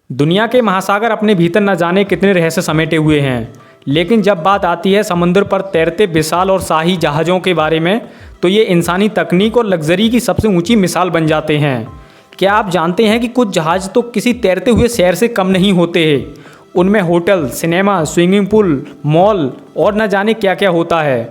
दुनिया के महासागर अपने भीतर न जाने कितने रहस्य समेटे हुए हैं, लेकिन जब बात आती है समुद्र पर तैरते विशाल और शाही जहाज़ों के बारे में तो ये इंसानी तकनीक और लग्जरी की सबसे ऊंची मिसाल बन जाते हैं। क्या आप जानते हैं कि कुछ जहाज़ तो किसी तैरते हुए शहर से कम नहीं होते हैं। उनमें hotel, cinema, swimming pool, mall और न जाने क्या क्या होता है।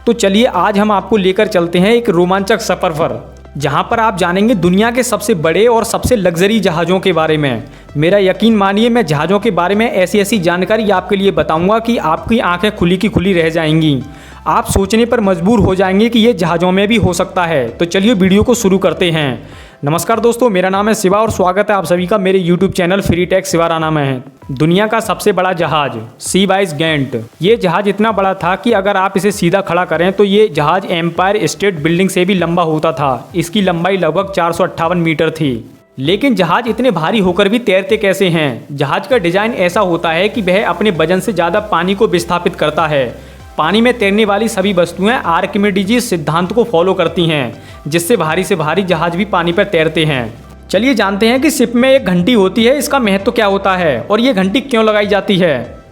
तो चलिए आज हम आपको लेकर चलते हैं एक रोमांचक सफ़र पर, जहां पर आप जानेंगे दुनिया के सबसे बड़े और सबसे लग्जरी जहाज़ों के बारे में। मेरा यकीन मानिए, मैं जहाज़ों के बारे में ऐसी ऐसी जानकारी आपके लिए बताऊंगा कि आपकी आंखें खुली की खुली रह जाएंगी। आप सोचने पर मजबूर हो जाएंगे कि ये जहाज़ों में भी हो सकता है। तो चलिए वीडियो को शुरू करते हैं। नमस्कार दोस्तों, मेरा नाम है शिवा और स्वागत है आप सभी का मेरे यूट्यूब चैनल फ्री टेक शिवाराना में। दुनिया का सबसे बड़ा जहाज सीवाइस गैंट। ये जहाज इतना बड़ा था कि अगर आप इसे सीधा खड़ा करें तो ये जहाज एम्पायर स्टेट बिल्डिंग से भी लंबा होता था। इसकी लंबाई लगभग 458 मीटर थी। लेकिन जहाज इतने भारी होकर भी तैरते कैसे हैं? जहाज का डिजाइन ऐसा होता है कि वह अपने वजन से ज़्यादा पानी को विस्थापित करता है। पानी में तैरने वाली सभी वस्तुएं आर्किमिडीज सिद्धांत को फॉलो करती हैं, जिससे भारी से भारी जहाज भी पानी पर तैरते हैं। चलिए जानते हैं कि शिप में एक घंटी होती है, इसका महत्व क्या होता है और ये घंटी क्यों लगाई जाती है।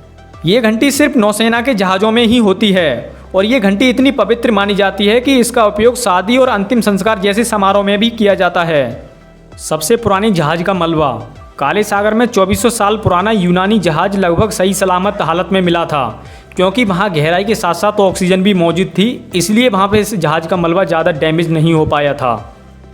ये घंटी सिर्फ नौसेना के जहाज़ों में ही होती है और ये घंटी इतनी पवित्र मानी जाती है कि इसका उपयोग शादी और अंतिम संस्कार जैसे समारोह में भी किया जाता है। सबसे पुरानी जहाज का मलबा। काले सागर में 2400 साल पुराना यूनानी जहाज लगभग सही सलामत हालत में मिला था, क्योंकि वहाँ गहराई के साथ साथ ऑक्सीजन भी मौजूद थी, इसलिए वहाँ पे इस जहाज का मलबा ज़्यादा डैमेज नहीं हो पाया था।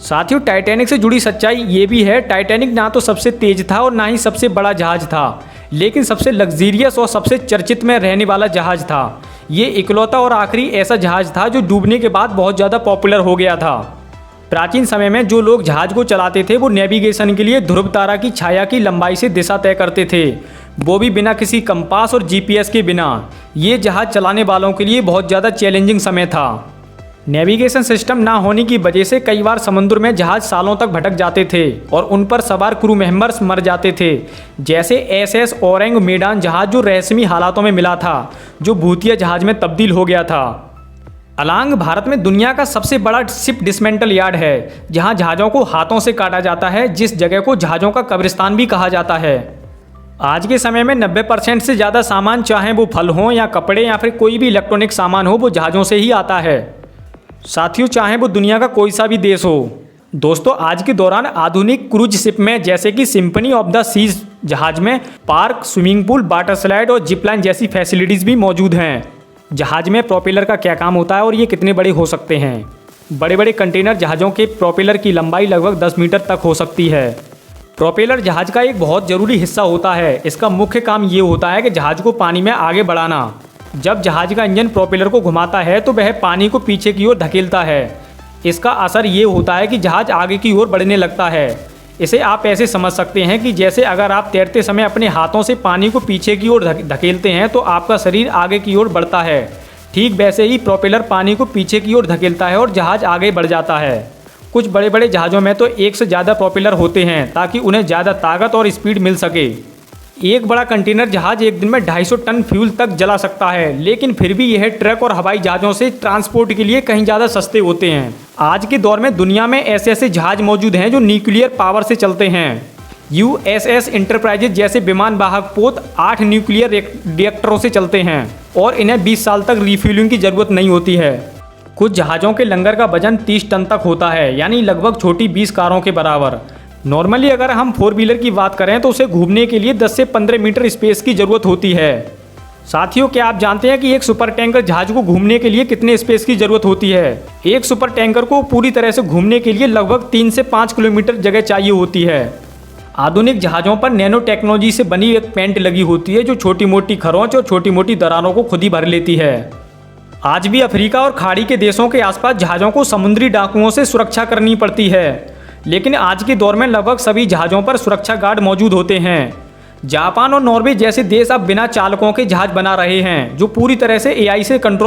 साथियों, टाइटैनिक से जुड़ी सच्चाई ये भी है, टाइटैनिक ना तो सबसे तेज था और ना ही सबसे बड़ा जहाज था, लेकिन सबसे लग्जीरियस और सबसे चर्चित में रहने वाला जहाज था। ये इकलौता और आखिरी ऐसा जहाज था जो डूबने के बाद बहुत ज़्यादा पॉपुलर हो गया था। प्राचीन समय में जो लोग जहाज को चलाते थे वो नेविगेशन के लिए ध्रुव तारा की छाया की लंबाई से दिशा तय करते थे, वो भी बिना किसी कंपास और जीपीएस के बिना। ये जहाज चलाने वालों के लिए बहुत ज़्यादा चैलेंजिंग समय था। नेविगेशन सिस्टम ना होने की वजह से कई बार समुद्र में जहाज सालों तक भटक जाते थे और उन पर सवार क्रू मेंबर्स मर जाते थे, जैसे एसएस ओरेंग मेडान जहाज जो रहस्यमयी हालातों में मिला था, जो भूतिया जहाज में तब्दील हो गया था। अलांग भारत में दुनिया का सबसे बड़ा शिप डिसमेंटल यार्ड है, जहां जहाज़ों को हाथों से काटा जाता है, जिस जगह को जहाज़ों का कब्रिस्तान भी कहा जाता है। आज के समय में 90% से ज़्यादा सामान, चाहे वो फल हों या कपड़े या फिर कोई भी इलेक्ट्रॉनिक सामान हो, वो जहाज़ों से ही आता है। साथियों, चाहे वो दुनिया का कोई सा भी देश हो। दोस्तों, आज के दौरान आधुनिक क्रूज शिप में जैसे कि सिम्फनी ऑफ द सीज जहाज में park, swimming pool, water slide और जिपलाइन जैसी फैसिलिटीज़ भी मौजूद हैं। जहाज में प्रोपेलर का क्या काम होता है और ये कितने बड़े हो सकते हैं? बड़े बड़े कंटेनर जहाज़ों के प्रोपेलर की लंबाई लगभग 10 मीटर तक हो सकती है। प्रोपेलर जहाज का एक बहुत ज़रूरी हिस्सा होता है। इसका मुख्य काम ये होता है कि जहाज को पानी में आगे बढ़ाना। जब जहाज का इंजन प्रोपेलर को घुमाता है तो वह पानी को पीछे की ओर धकेलता है। इसका असर ये होता है कि जहाज आगे की ओर बढ़ने लगता है। इसे आप ऐसे समझ सकते हैं कि जैसे अगर आप तैरते समय अपने हाथों से पानी को पीछे की ओर धकेलते हैं तो आपका शरीर आगे की ओर बढ़ता है। ठीक वैसे ही प्रोपेलर पानी को पीछे की ओर धकेलता है और जहाज आगे बढ़ जाता है। कुछ बड़े बड़े जहाज़ों में तो एक से ज़्यादा प्रोपेलर होते हैं ताकि उन्हें ज़्यादा ताकत और स्पीड मिल सके। एक बड़ा कंटेनर जहाज एक दिन में 250 टन फ्यूल तक जला सकता है, लेकिन फिर भी यह ट्रक और हवाई जहाज़ों से ट्रांसपोर्ट के लिए कहीं ज़्यादा सस्ते होते हैं। आज के दौर में दुनिया में ऐसे ऐसे जहाज मौजूद हैं जो न्यूक्लियर पावर से चलते हैं। यूएसएस इंटरप्राइजेज जैसे विमान वाहक पोत 8 न्यूक्लियर रिएक्टरों से चलते हैं और इन्हें 20 साल तक रिफ्यूलिंग की ज़रूरत नहीं होती है। कुछ जहाज़ों के लंगर का वजन 30 टन तक होता है, यानी लगभग छोटी 20 कारों के बराबर। नॉर्मली अगर हम 4 व्हीलर की बात करें तो उसे घूमने के लिए 10 से 15 मीटर स्पेस की ज़रूरत होती है। साथियों, क्या आप जानते हैं कि एक सुपर टैंकर जहाज को घूमने के लिए कितने स्पेस की ज़रूरत होती है? एक सुपर टैंकर को पूरी तरह से घूमने के लिए लगभग 3 से 5 किलोमीटर जगह चाहिए होती है। आधुनिक जहाज़ों पर नैनो टेक्नोलॉजी से बनी एक पेंट लगी होती है जो छोटी मोटी खरोंच और छोटी मोटी दरारों को खुद ही भर लेती है। आज भी अफ्रीका और खाड़ी के देशों के आसपास जहाज़ों को समुद्री डाकुओं से सुरक्षा करनी पड़ती है, लेकिन आज के दौर में लगभग सभी जहाज़ों पर सुरक्षा गार्ड मौजूद होते हैं। जापान और नॉर्वे जैसे देश अब बिना चालकों के जहाज बना रहे हैं, जो पूरी तरह से एआई से कंट्रोल